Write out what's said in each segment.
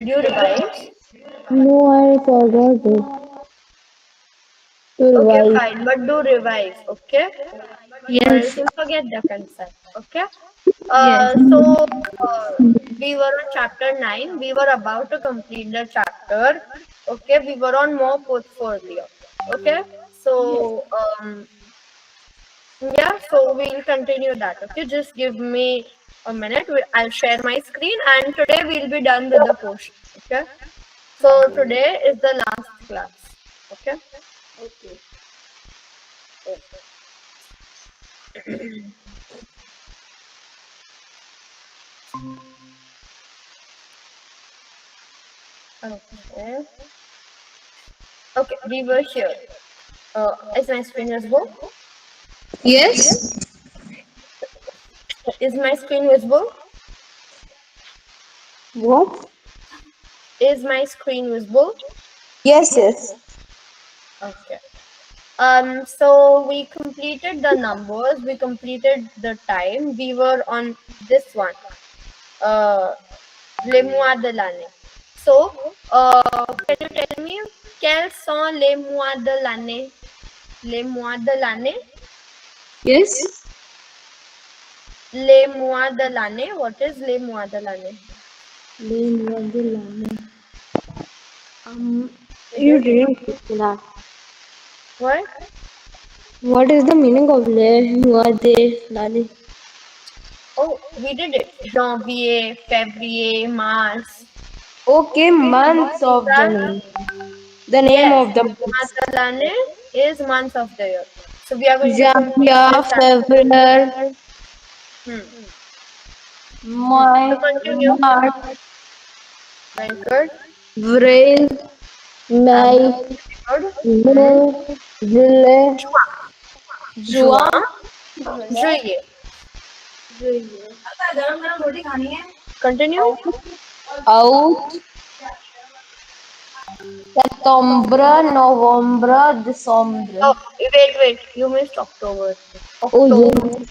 Did you revise? No, I forgot it. To Okay, revise. fine, but do revise, okay? Or else Yes. you'll forget the concept, okay? Yes. We were on chapter 9. We were about to complete the chapter. Okay, we were on more portfolio. Okay, so yeah, so we'll continue that. Okay, just give me a minute. I'll share my screen, and today we'll be done with the portion. Okay, so today is the last class. Okay. Okay. Okay, we were here. Is my screen visible? Yes. Is my screen visible? What? Is my screen visible? Yes, yes. Okay. So we completed the numbers, we completed the time. We were on this one. Les mois de l'année. So, can you tell me quels sont les mois de l'année? Les mois de l'année? Yes. Les mois de l'année. What is les mois de l'année? You didn't say that. What? What is the meaning of le Lali? Oh, we did it. Janvier, February, Mars. Okay, months of the April. name. The name Yes, of the months. mois de l'année is months of the year. So we are going to complete Janvier, this chapter. February, Hmm. So March, continue. Very good. April, May, Good. June, July, Juin, Juin, juillet. Continue. Août, Septembre, November, December. Oh, wait. You missed October. Oh, October. yes.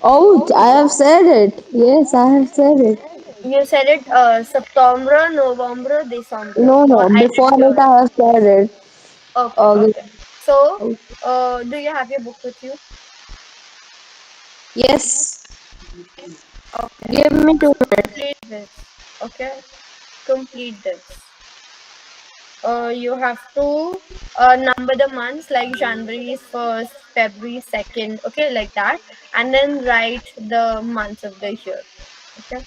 Oh, I have said it. Yes, I have said it. You said it September, November, December. No, Or no. I Before didn't hear it, it. I have said it. Okay. August. So, do you have your book with you? Yes. Okay. Give me 2 minutes. Complete this. Okay. Complete this. You have to number the months like January is first, February second, okay, like that, and then write the months of the year. Okay.